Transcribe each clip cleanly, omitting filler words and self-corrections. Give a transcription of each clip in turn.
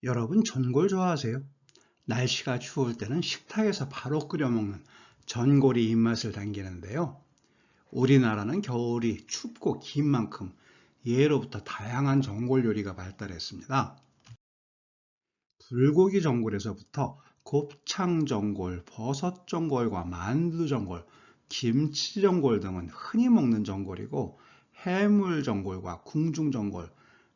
여러분 전골 좋아하세요? 날씨가 추울 때는 식탁에서 바로 끓여 먹는 전골이 입맛을 당기는데요. 우리나라는 겨울이 춥고 긴 만큼 예로부터 다양한 전골 요리가 발달했습니다. 불고기 전골에서부터 곱창 전골, 버섯 전골과 만두 전골, 김치 전골 등은 흔히 먹는 전골이고, 해물 전골과 궁중 전골,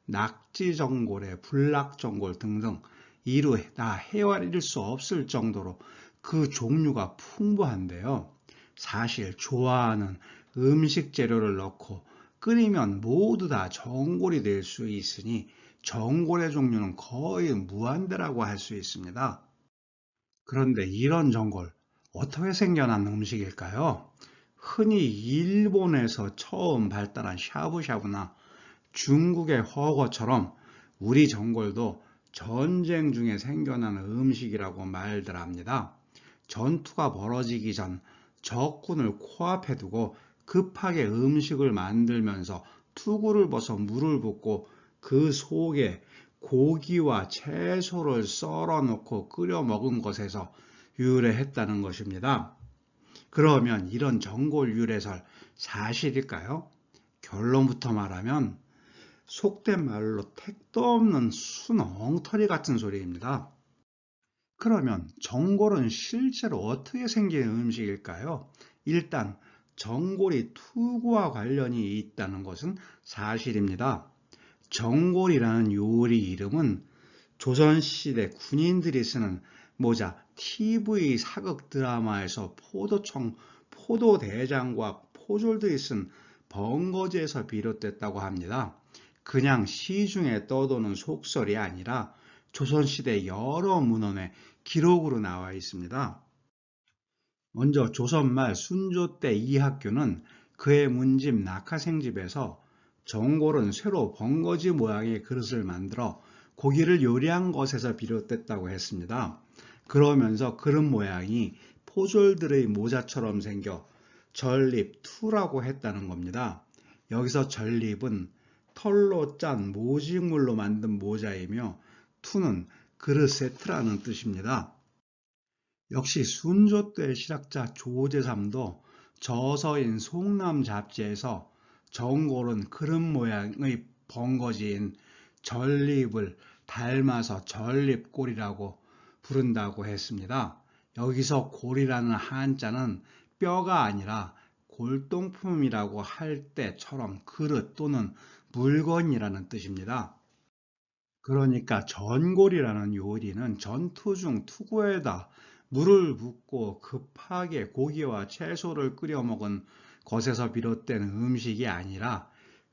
낙지 전골에 불락 전골 등등 이루 다 헤아릴 수 없을 정도로 그 종류가 풍부한데요. 사실 좋아하는 음식 재료를 넣고 끓이면 모두 다 전골이 될 수 있으니 전골의 종류는 거의 무한대라고 할 수 있습니다. 그런데 이런 전골 어떻게 생겨난 음식일까요? 흔히 일본에서 처음 발달한 샤브샤브나 중국의 허거처럼 우리 전골도 전쟁 중에 생겨난 음식이라고 말들 합니다. 전투가 벌어지기 전 적군을 코앞에 두고 급하게 음식을 만들면서 투구를 벗어 물을 붓고 그 속에 고기와 채소를 썰어 넣고 끓여 먹은 것에서 유래했다는 것입니다. 그러면 이런 전골 유래설 사실일까요? 결론부터 말하면 속된 말로 택도 없는 순 엉터리 같은 소리입니다. 그러면 전골은 실제로 어떻게 생긴 음식일까요? 일단 전골이 투구와 관련이 있다는 것은 사실입니다. 전골이라는 요리 이름은 조선시대 군인들이 쓰는 모자 TV 사극 드라마에서 포도대장과 포졸들이 쓴 번거지에서 비롯됐다고 합니다. 그냥 시중에 떠도는 속설이 아니라 조선시대 여러 문헌에 기록으로 나와 있습니다. 먼저 조선말 순조 때 이학교는 그의 문집 낙하생집에서 전골은 쇠로 번거지 모양의 그릇을 만들어 고기를 요리한 것에서 비롯됐다고 했습니다. 그러면서 그릇 모양이 포졸들의 모자처럼 생겨 전립투라고 했다는 겁니다. 여기서 전립은 털로 짠 모직물로 만든 모자이며 투는 그릇 세트라는 뜻입니다. 역시 순조 때 실학자 조제삼도 저서인 송남 잡지에서 전골은 그릇 모양의 번거지인 전립을 닮아서 전립골이라고 부른다고 했습니다. 여기서 골이라는 한자는 뼈가 아니라 골동품이라고 할 때처럼 그릇 또는 물건이라는 뜻입니다. 그러니까 전골이라는 요리는 전투 중 투구에다 물을 붓고 급하게 고기와 채소를 끓여 먹은 것에서 비롯된 음식이 아니라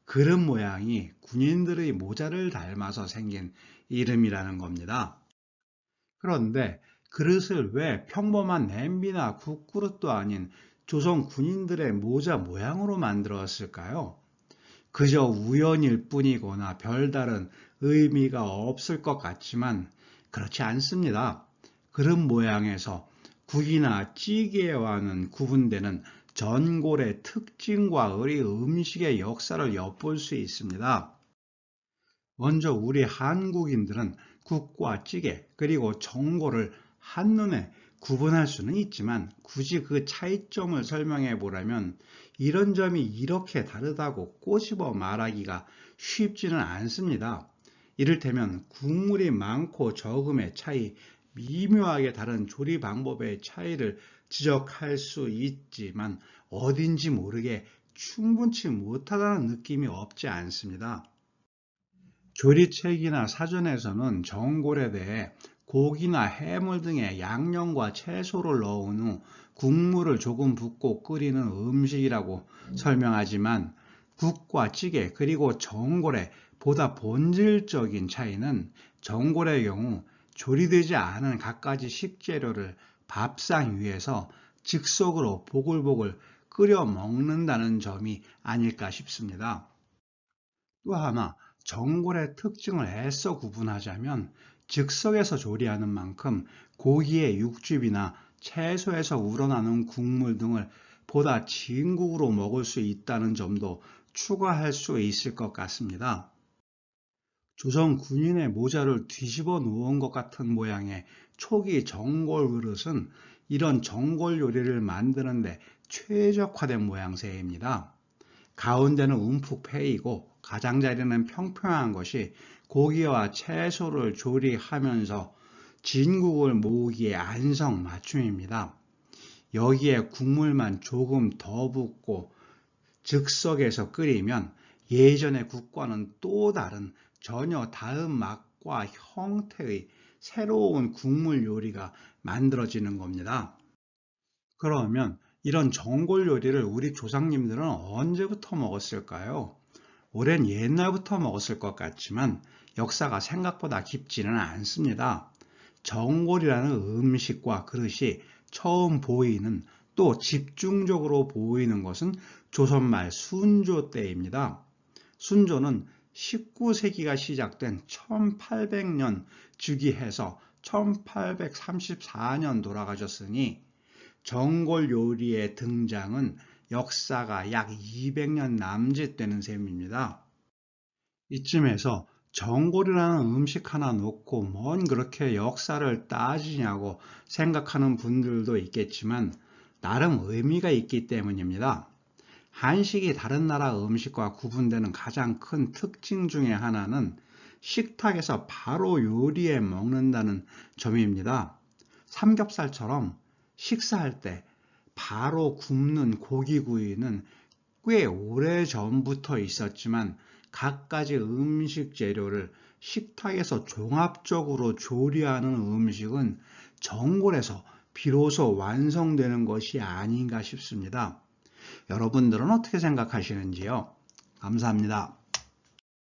그릇 모양이 군인들의 모자를 닮아서 생긴 이름이라는 겁니다. 그런데 그릇을 왜 평범한 냄비나 국그릇도 아닌 조선 군인들의 모자 모양으로 만들었을까요? 그저 우연일 뿐이거나 별다른 의미가 없을 것 같지만 그렇지 않습니다. 그릇 모양에서 국이나 찌개와는 구분되는 전골의 특징과 우리 음식의 역사를 엿볼 수 있습니다. 먼저 우리 한국인들은 국과 찌개 그리고 전골을 한눈에 구분할 수는 있지만 굳이 그 차이점을 설명해 보라면 이런 점이 이렇게 다르다고 꼬집어 말하기가 쉽지는 않습니다. 이를테면 국물이 많고 적음의 차이, 미묘하게 다른 조리 방법의 차이를 지적할 수 있지만 어딘지 모르게 충분치 못하다는 느낌이 없지 않습니다. 조리책이나 사전에서는 전골에 대해 고기나 해물 등의 양념과 채소를 넣은 후 국물을 조금 붓고 끓이는 음식이라고 설명하지만 국과 찌개 그리고 전골의 보다 본질적인 차이는 전골의 경우 조리되지 않은 갖가지 식재료를 밥상 위에서 즉석으로 보글보글 끓여 먹는다는 점이 아닐까 싶습니다. 또 하나 전골의 특징을 애써 구분하자면 즉석에서 조리하는 만큼 고기의 육즙이나 채소에서 우러나는 국물 등을 보다 진국으로 먹을 수 있다는 점도 추가할 수 있을 것 같습니다. 조선 군인의 모자를 뒤집어 놓은 것 같은 모양의 초기 전골 그릇은 이런 전골 요리를 만드는데 최적화된 모양새입니다. 가운데는 움푹 패이고 가장자리는 평평한 것이 고기와 채소를 조리하면서 진국을 모으기에 안성맞춤입니다. 여기에 국물만 조금 더 붓고 즉석에서 끓이면 예전의 국과는 또 다른 전혀 다른 맛과 형태의 새로운 국물 요리가 만들어지는 겁니다. 그러면 이런 전골 요리를 우리 조상님들은 언제부터 먹었을까요? 오랜 옛날부터 먹었을 것 같지만 역사가 생각보다 깊지는 않습니다. 전골이라는 음식과 그릇이 처음 보이는 또 집중적으로 보이는 것은 조선말 순조 때입니다. 순조는 19세기가 시작된 1800년 즉위해서 1834년 돌아가셨으니 전골 요리의 등장은 역사가 약 200년 남짓되는 셈입니다. 이쯤에서 전골이라는 음식 하나 놓고 뭔 그렇게 역사를 따지냐고 생각하는 분들도 있겠지만 나름 의미가 있기 때문입니다. 한식이 다른 나라 음식과 구분되는 가장 큰 특징 중에 하나는 식탁에서 바로 요리해 먹는다는 점입니다. 삼겹살처럼 식사할 때 바로 굽는 고기구이는 꽤 오래전부터 있었지만 갖가지 음식 재료를 식탁에서 종합적으로 조리하는 음식은 전골에서 비로소 완성되는 것이 아닌가 싶습니다. 여러분들은 어떻게 생각하시는지요? 감사합니다.